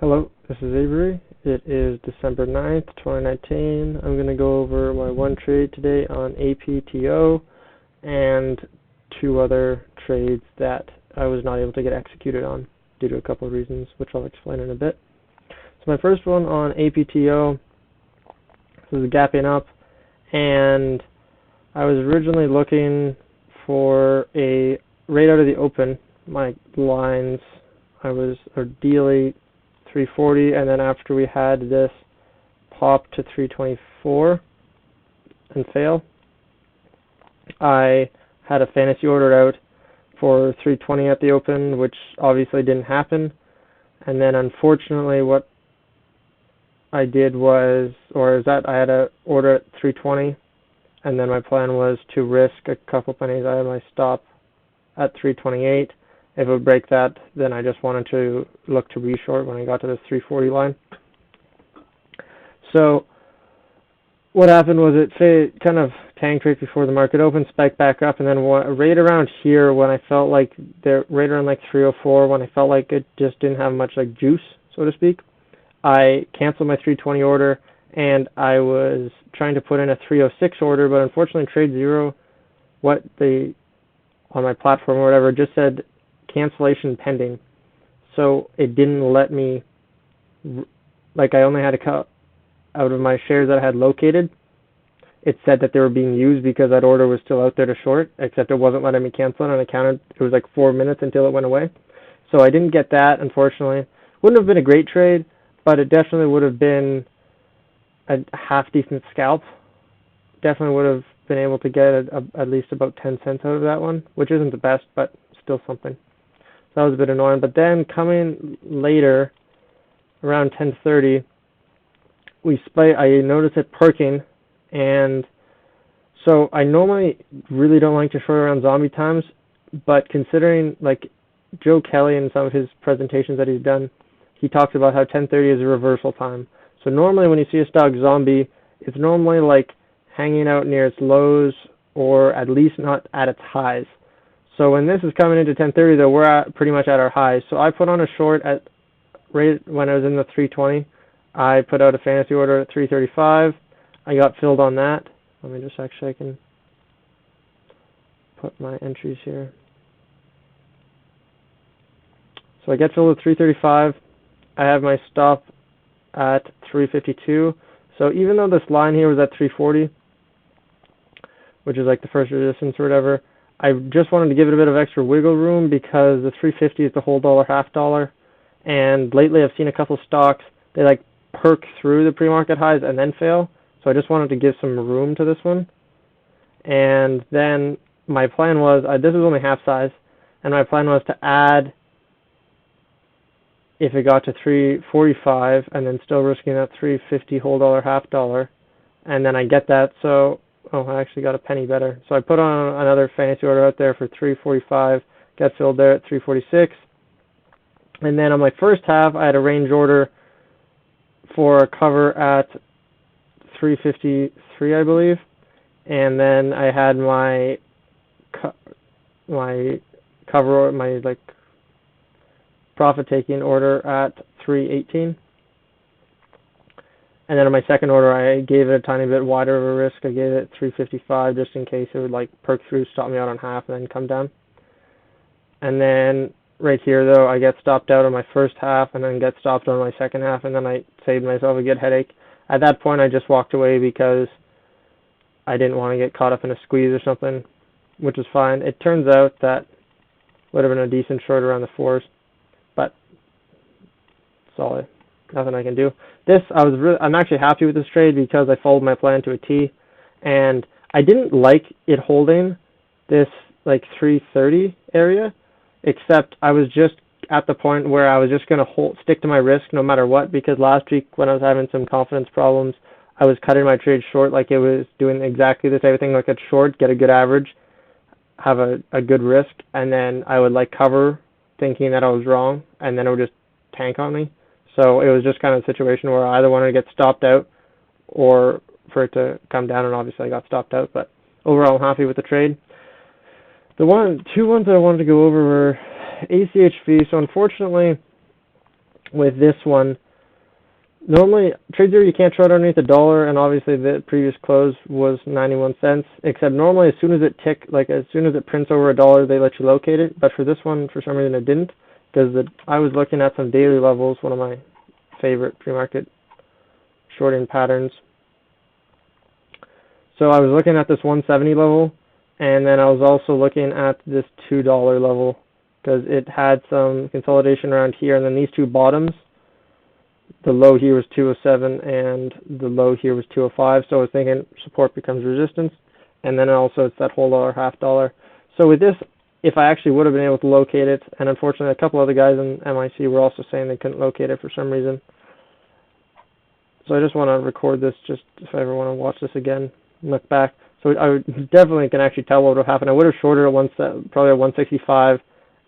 Hello, this is Avery. It is December 9th, 2019. I'm going to go over my one trade today on APTO and two other trades that I was not able to get executed on due to a couple of reasons, which I'll explain in a bit. So my first one on APTO, this is gapping up, and I was originally looking for a right out of the open. My lines, I was ideally 340, and then after we had this pop to 324 and fail, I had a fantasy order out for 320 at the open, which obviously didn't happen. And then unfortunately what I did was, I had an order at 320, and then my plan was to risk a couple pennies. I had my stop at 328. If it would break that, then I just wanted to look to reshort when I got to this 340 line. So what happened was it kind of tanked right before the market opened, spiked back up, and then right around here when I felt like right around like 304, when I felt like it just didn't have much like juice, so to speak, I canceled my 320 order, and I was trying to put in a 306 order, but unfortunately Trade Zero, on my platform or whatever, just said cancellation pending. So it didn't let me, like I only had to cut out of my shares that I had located. It said that they were being used because that order was still out there to short, except it wasn't letting me cancel it, and I counted, it was like 4 minutes until it went away. So I didn't get that, unfortunately. Wouldn't have been a great trade, but it definitely would have been a half-decent scalp. Definitely would have been able to get at least about 10 cents out of that one, which isn't the best, but still something. So that was a bit annoying. But then coming later, around 10:30, I noticed it perking, and so I normally really don't like to short around zombie times, but considering like Joe Kelly and some of his presentations that he's done, he talks about how 10:30 is a reversal time. So normally when you see a stock zombie, it's normally like hanging out near its lows or at least not at its highs. So when this is coming into 10:30, though, we're pretty much at our highs. So I put on a short at right when I was in the 320. I put out a fantasy order at 335. I got filled on that. Let me just I can put my entries here. So I get filled at 335. I have my stop at 352. So even though this line here was at 340, which is like the first resistance or whatever, I just wanted to give it a bit of extra wiggle room because the 350 is the whole dollar, half dollar. And lately I've seen a couple stocks, they like perk through the pre-market highs and then fail. So I just wanted to give some room to this one. And then my plan was, this is only half size, and my plan was to add if it got to 345 and then still risking that 350 whole dollar, half dollar. And then I get that, so I actually got a penny better. So I put on another fantasy order out there for 345, got filled there at 346. And then on my first half, I had a range order for a cover at 353, I believe. And then I had my cover, my profit-taking order at 318. And then on my second order, I gave it a tiny bit wider of a risk. I gave it 355 just in case it would perk through, stop me out on half, and then come down. And then right here, though, I get stopped out on my first half and then get stopped on my second half, and then I saved myself a good headache. At that point, I just walked away because I didn't want to get caught up in a squeeze or something, which is fine. It turns out that would have been a decent short around the fours, but solid. Nothing I can do. I'm actually happy with this trade because I followed my plan to a T, and I didn't like it holding this 330 area, except I was just at the point where I was just going to stick to my risk no matter what, because last week when I was having some confidence problems, I was cutting my trade short like it was doing exactly the same thing, like a short, get a good average, have a good risk, and then I would cover thinking that I was wrong, and then it would just tank on me. So it was just kind of a situation where I either wanted to get stopped out or for it to come down, and obviously I got stopped out. But overall, I'm happy with the trade. Two ones that I wanted to go over were ACHV. So unfortunately, with this one, normally TradeZero you can't short underneath $1, and obviously the previous close was 91 cents. Except normally as soon as it prints over $1, they let you locate it. But for this one, for some reason it didn't, because I was looking at some daily levels, one of my favorite pre-market shorting patterns. So I was looking at this 170 level, and then I was also looking at this $2 level, because it had some consolidation around here, and then these two bottoms, the low here was 207 and the low here was 205, so I was thinking support becomes resistance, and then also it's that whole dollar, half dollar. So with this, if I actually would have been able to locate it, and unfortunately a couple other guys in MIC were also saying they couldn't locate it for some reason. So I just want to record this just if I ever want to watch this again, look back. So I definitely can actually tell what would have happened. I would have shorted at probably at 165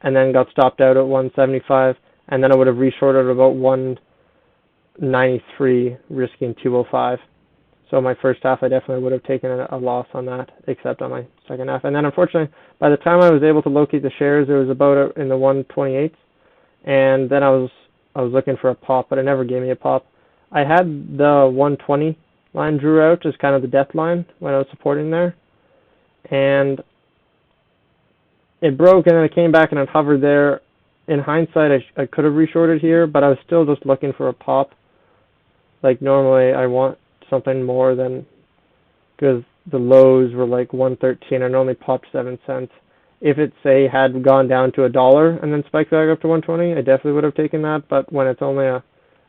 and then got stopped out at 175, and then I would have reshorted about 193, risking 205. So my first half, I definitely would have taken a loss on that, except on my second half. And then unfortunately, by the time I was able to locate the shares, it was about in the 128s, and then I was looking for a pop, but it never gave me a pop. I had the 120 line drew out as kind of the death line when I was supporting there, and it broke, and then it came back and it hovered there. In hindsight, I could have reshorted here, but I was still just looking for a pop. Like normally I want something more than, because the lows were like 113 and only popped 7 cents. If it, say, had gone down to $1 and then spiked back up to 120, I definitely would have taken that. But when it's only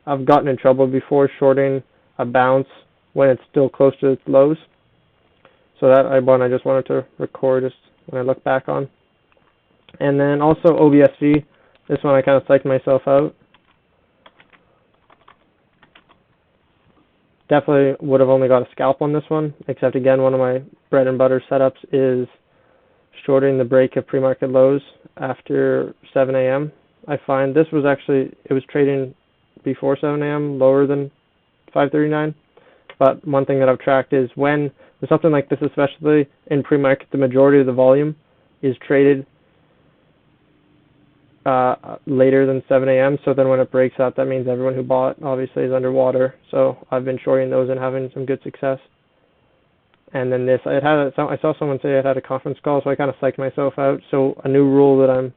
I've gotten in trouble before shorting a bounce when it's still close to its lows. So that I just wanted to record just when I look back on. And then also OBSV, this one I kind of psyched myself out. Definitely would have only got a scalp on this one, except again, one of my bread and butter setups is shorting the break of pre-market lows after 7 a.m. I find this was actually, it was trading before 7 a.m. lower than 539. But one thing that I've tracked is when, with something like this, especially in pre-market, the majority of the volume is traded later than 7 a.m. So then when it breaks out, that means everyone who bought obviously is underwater. So I've been shorting those and having some good success. And then this, I saw someone say it had a conference call, so I kind of psyched myself out. So a new rule that I'm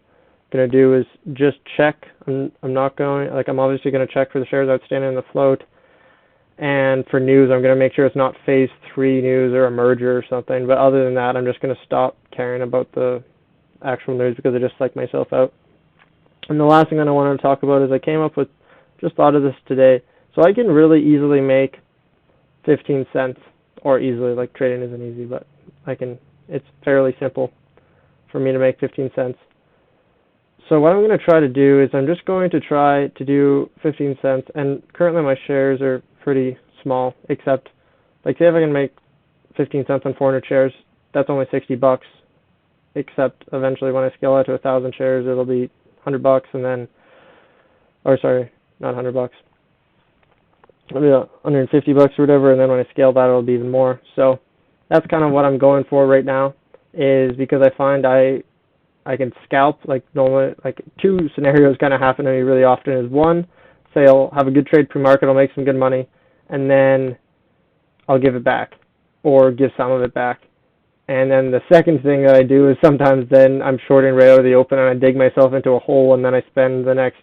going to do is just check. I'm obviously going to check for the shares outstanding in the float. And for news, I'm going to make sure it's not phase 3 news or a merger or something. But other than that, I'm just going to stop caring about the actual news because I just psyched myself out. And the last thing that I wanted to talk about is I came up with, just thought of this today. So I can really easily make 15 cents, or easily, like trading isn't easy, but it's fairly simple for me to make 15 cents. So what I'm going to try to do is I'm just going to try to do 15 cents, and currently my shares are pretty small, except, like say if I can make 15 cents on 400 shares, that's only $60, except eventually when I scale out to 1,000 shares, it'll be $100, and then, or sorry, not $100, it'll be $150 or whatever, and then when I scale that, it'll be even more. So that's kind of what I'm going for right now, is because I find I can scalp, like normally, like two scenarios kind of happen to me really often. Is one, say I'll have a good trade pre-market, I'll make some good money, and then I'll give it back, or give some of it back. And then the second thing that I do is sometimes then I'm shorting right out of the open and I dig myself into a hole, and then I spend the next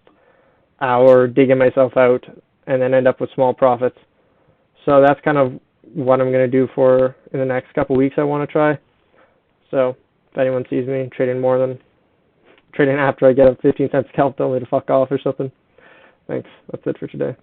hour digging myself out and then end up with small profits. So that's kind of what I'm going to do for in the next couple weeks I want to try. So if anyone sees me trading after I get a 15 cent scalp, tell me to fuck off or something. Thanks. That's it for today.